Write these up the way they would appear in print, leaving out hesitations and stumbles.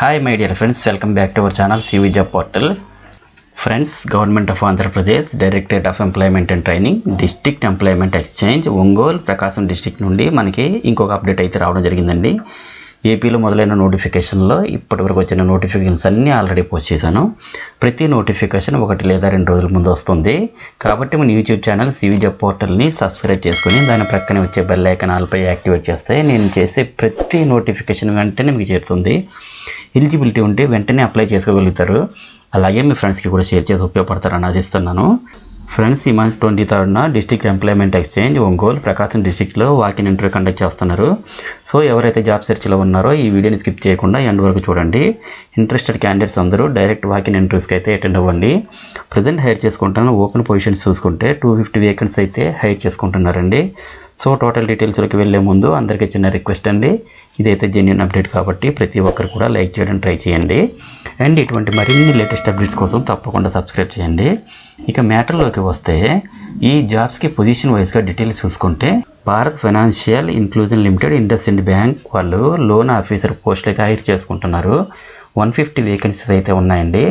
Hi my dear friends, welcome back to our channel CV Job Portal. Friends, Government of Andhra Pradesh, Directorate of Employment and Training, District Employment Exchange, Ongole, Prakasam District నుండి మనకి ఇంకొక update అయితే రావడం జరిగిందండి. ఏపీలో మొదలైన నోటిఫికేషన్లో ఇప్పటివరకు వచ్చిన నోటిఫికేషన్స్ అన్నీ ఆల్రెడీ పోస్ట్ చేశాను. ప్రతి నోటిఫికేషన్ 1 లేదా 2 రోజుల ముందు వస్తుంది. కాబట్టి మన యూట్యూబ్ ఛానల్ CV Job Portalని సబ్స్క్రైబ్ చేసుకొని దాని ప్రక్కనే వచ్చే బెల్ ఐకాన్ ఆల్పై యాక్టివేట్ చేస్తే నేను చేసే ప్రతి నోటిఫికేషన్ వెంటనే మీకు చేరుతుంది. ఎలిజిబిలిటీ ఉంటే వెంటనే అప్లై చేసుకోగలుగుతారు. అలాగే మీ ఫ్రెండ్స్కి కూడా షేర్ చేసి ఉపయోగపడతారని ఆశిస్తున్నాను. ఫ్రెండ్స్, ఈ month 23rd district employment exchange Ongole Prakasam డిస్ట్రిక్ట్లో వాకిన్ ఇంటర్వ్యూ కండక్ట్ చేస్తున్నారు. సో ఎవరైతే జాబ్ సెర్చ్లో ఉన్నారో ఈ వీడియోని స్కిప్ చేయకుండా ఎండ్ వరకు చూడండి. ఇంట్రెస్టెడ్ క్యాండిడేట్స్ అందరూ డైరెక్ట్ వాకిన్ ఇంటర్వ్యూస్కి అయితే అటెండ్ అవ్వండి. ప్రజెంట్ హైర్ చేసుకుంటున్న ఓపెన్ పొజిషన్స్ చూసుకుంటే 250 వేకెన్సీ అయితే హైర్ చేసుకుంటున్నారండి. సో టోటల్ డీటెయిల్స్లోకి వెళ్ళే ముందు అందరికీ చిన్న రిక్వెస్ట్ అండి, ఇదైతే జెన్యూన్ అప్డేట్ కాబట్టి ప్రతి ఒక్కరు కూడా లైక్ చేయడం ట్రై చేయండి. అండ్ ఇటువంటి మరిన్ని లేటెస్ట్ అప్డేట్స్ కోసం తప్పకుండా సబ్స్క్రైబ్ చేయండి. ఇక మ్యాటర్లోకి వస్తే ఈ జాబ్స్కి పొజిషన్ వైజ్గా డీటెయిల్స్ చూసుకుంటే Bharat financial inclusion limited IndusInd bank వాళ్ళు లోన్ ఆఫీసర్ పోస్టులు అయితే హైర్ చేసుకుంటున్నారు. 150 వేకెన్సీస్ అయితే ఉన్నాయండి.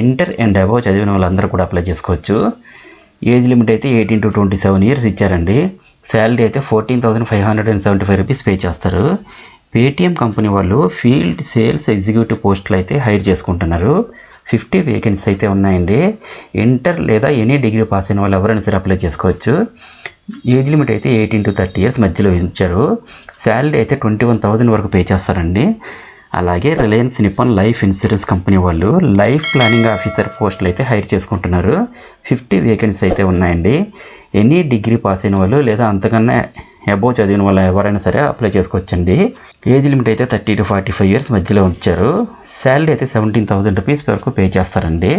ఇంటర్ అండ్ అబవ్ చదివిన వాళ్ళందరూ కూడా అప్లై చేసుకోవచ్చు. ఏజ్ లిమిట్ అయితే 18 to 27 years ఇచ్చారండి. శాలరీ అయితే 14,575 రూపీస్ పే చేస్తారు. పేటీఎం కంపెనీ వాళ్ళు ఫీల్డ్ సేల్స్ ఎగ్జిక్యూటివ్ పోస్టులు అయితే హైర్ చేసుకుంటున్నారు. 50 వేకెన్సీ అయితే ఉన్నాయండి. ఇంటర్ లేదా ఎనీ డిగ్రీ పాస్ అయిన వాళ్ళు ఎవరైనా సరే అప్లై చేసుకోవచ్చు. ఏజ్ లిమిట్ అయితే 18 to 30 years మధ్యలో ఇచ్చారు. శాలరీ అయితే 21,000 వరకు పే చేస్తారండి. అలాగే Reliance Nippon life insurance company వాళ్ళు లైఫ్ ప్లానింగ్ ఆఫీసర్ పోస్టులు అయితే హైర్ చేసుకుంటున్నారు. 50 వేకెన్సీ అయితే ఉన్నాయండి. ఎనీ డిగ్రీ పాస్ అయిన వాళ్ళు లేదా అంతకన్నా అబోవ్ చదివిన వాళ్ళు ఎవరైనా సరే అప్లై చేసుకోవచ్చండి. ఏజ్ లిమిట్ అయితే 30 to 45 years మధ్యలో ఉంచారు. శాలరీ అయితే 17,000 రూపీస్ వరకు పే చేస్తారండి.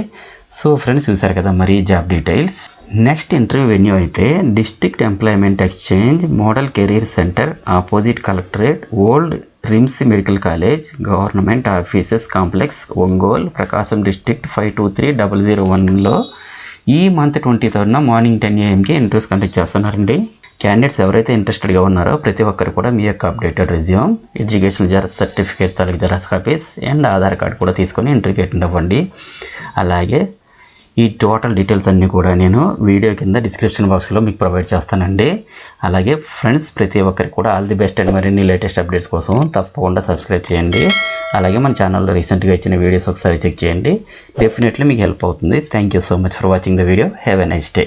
సో ఫ్రెండ్స్, చూసారు కదా మరి job details. Next interview venue అయితే district employment exchange model career centre opposite collectorate old RIMS medical college government offices complex Ongole Prakasam district 523001లో ఈ month 23rd morning 10 AM interviews conduct చేస్తున్నారండి. క్యాండిడేట్స్ ఎవరైతే ఇంట్రెస్టెడ్గా ఉన్నారో ప్రతి ఒక్కరు కూడా మీ యొక్క అప్డేటెడ్ రెజ్యూమ్, ఎడ్యుకేషన్ సర్టిఫికేట్ తాలూకు xerox copies and Aadhaar card కూడా తీసుకొని ఇంటర్వ్యూకి అటెండ్ అవ్వండి. అలాగే ఈ టోటల్ డీటెయిల్స్ అన్నీ కూడా నేను వీడియో కింద డిస్క్రిప్షన్ బాక్స్లో మీకు ప్రొవైడ్ చేస్తానండి. అలాగే ఫ్రెండ్స్, ప్రతి ఒక్కరికి కూడా ఆల్ ది బెస్ట్ అండ్ మరిన్ని లేటెస్ట్ అప్డేట్స్ కోసం తప్పకుండా సబ్స్క్రైబ్ చేయండి. అలాగే మన ఛానల్లో రీసెంట్గా ఇచ్చిన వీడియోస్ ఒకసారి చెక్ చేయండి. డెఫినెట్లీ మీకు హెల్ప్ అవుతుంది. Thank you so much for watching the video. Have a nice day.